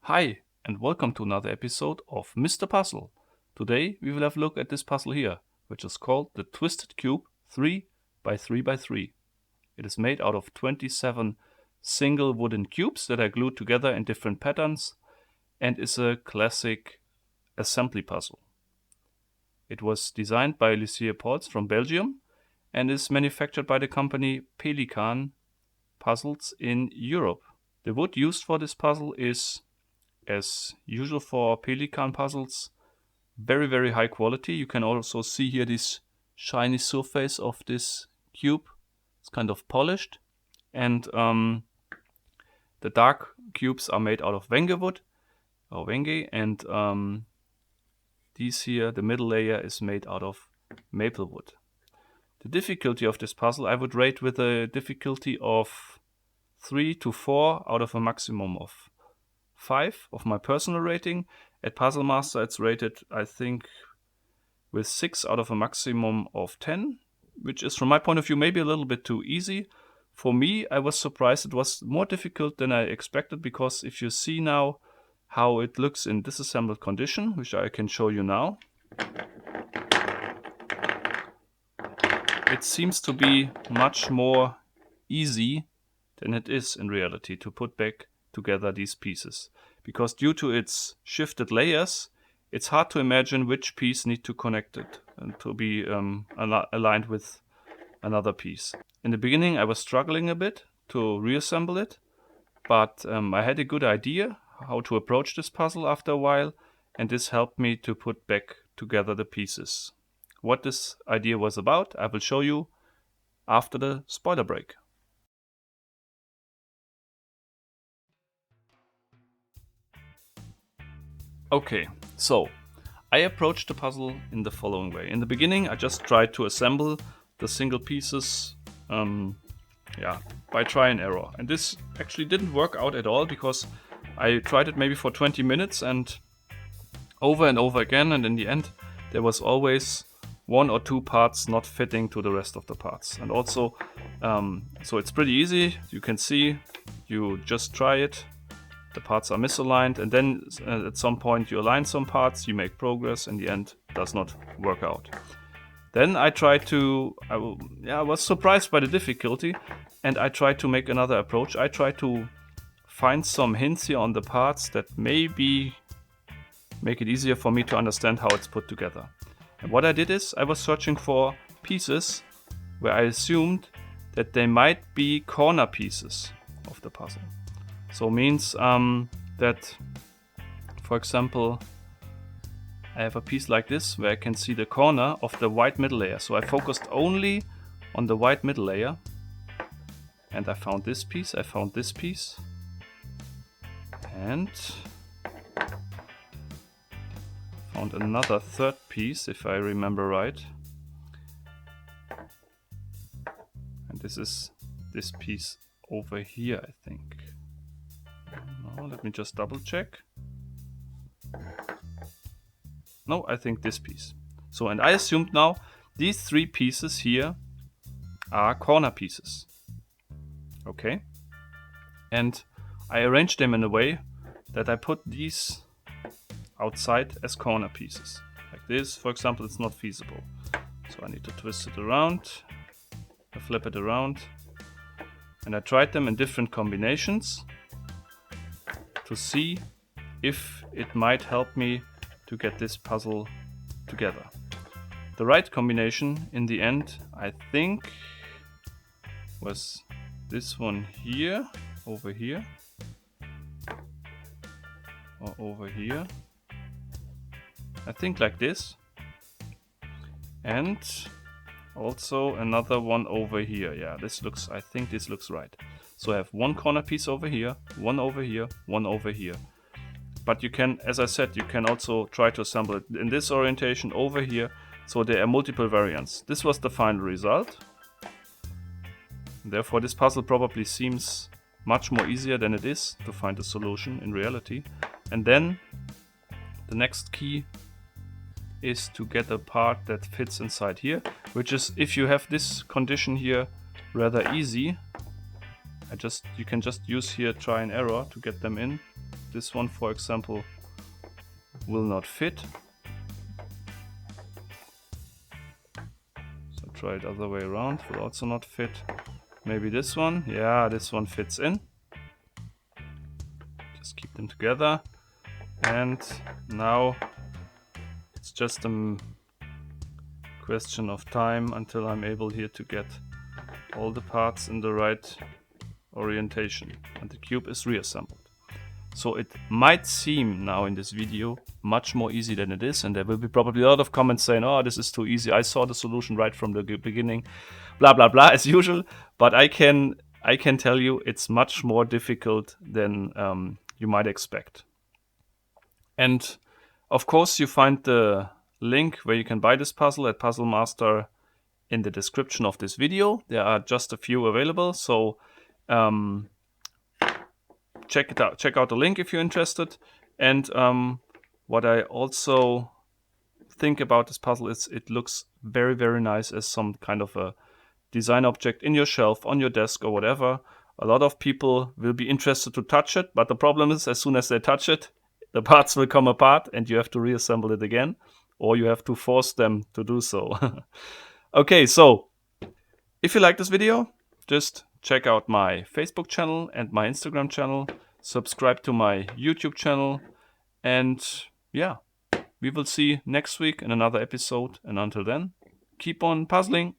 Hi, and welcome to another episode of Mr. Puzzle. Today we will have a look at this puzzle here, which is called the Twisted Cube 3 by 3 by 3. It is made out of 27 single wooden cubes that are glued together in different patterns and is a classic assembly puzzle. It was designed by Mr.Puzzle from Belgium and is manufactured by the company Pelikan Puzzles in Europe. The wood used for this puzzle is, as usual for Pelikan puzzles, very high quality. You can also see here this shiny surface of this cube. It's kind of polished, and the dark cubes are made out of Wenge wood or Wenge, and these here, the middle layer, is made out of maple wood. The difficulty of this puzzle I would rate with a difficulty of 3 to 4 out of a maximum of 5 of my personal rating. At Puzzle Master it's rated, I think, with 6 out of a maximum of 10, which is from my point of view maybe a little bit too easy. For me, I was surprised it was more difficult than I expected, because if you see now how it looks in disassembled condition, which I can show you now, it seems to be much more easy than it is in reality to put back together these pieces, because due to its shifted layers, it's hard to imagine which piece need to connect it and to be aligned with another piece. In the beginning I was struggling a bit to reassemble it, but I had a good idea how to approach this puzzle after a while, and this helped me to put back together the pieces. What this idea was about, I will show you after the spoiler break. Okay, so I approached the puzzle in the following way. In the beginning, I just tried to assemble the single pieces by try and error. And this actually didn't work out at all, because I tried it maybe for 20 minutes and over again, and in the end there was always 1 or 2 parts not fitting to the rest of the parts. And also, so it's pretty easy. You can see, you just try it. The parts are misaligned, and then at some point you align some parts, you make progress, in the end does not work out. Then I tried to, I was surprised by the difficulty, and I tried to make another approach. I tried to find some hints here on the parts that maybe make it easier for me to understand how it's put together. And what I did is, I was searching for pieces where I assumed that they might be corner pieces of the puzzle. So means that, for example, I have a piece like this where I can see the corner of the white middle layer. So I focused only on the white middle layer, and I found this piece, I found this piece, and found another third piece, if I remember right. And this is this piece over here, I think. No, let me just double check. No, I think this piece. So, and I assumed now these 3 pieces here are corner pieces. Okay. And I arranged them in a way that I put these outside as corner pieces. Like this, for example, it's not feasible. So I need to twist it around, I flip it around, and I tried them in different combinations to see if it might help me to get this puzzle together. The right combination in the end, I think, was this one here, over here, or over here. I think like this. And also another one over here. Yeah, this looks, I think this looks right. So I have 1 corner piece over here, 1 over here, 1 over here. But you can, as I said, you can also try to assemble it in this orientation over here. So there are multiple variants. This was the final result. Therefore this puzzle probably seems much more easier than it is to find a solution in reality. And then the next key is to get a part that fits inside here, which is, if you have this condition here, rather easy. You can just use here try and error to get them in. This one, for example, will not fit. So try it other way around, will also not fit. Maybe this one, yeah, this one fits in. Just keep them together. And now it's just a question of time until I'm able here to get all the parts in the right orientation and the cube is reassembled. So it might seem now in this video much more easy than it is, and there will be probably a lot of comments saying, oh, this is too easy, I saw the solution right from the beginning, blah blah blah, as usual. But I can tell you it's much more difficult than you might expect. And of course you find the link where you can buy this puzzle at Puzzle Master in the description of this video. There are just a few available, so check it out. Check out the link if you're interested. And what I also think about this puzzle is it looks very, very nice as some kind of a design object in your shelf, on your desk or whatever. A lot of people will be interested to touch it, but the problem is as soon as they touch it, the parts will come apart and you have to reassemble it again, or you have to force them to do so. Okay, so if you like this video, just check out my Facebook channel and my Instagram channel, subscribe to my YouTube channel, and yeah, we will see next week in another episode. And until then, keep on puzzling.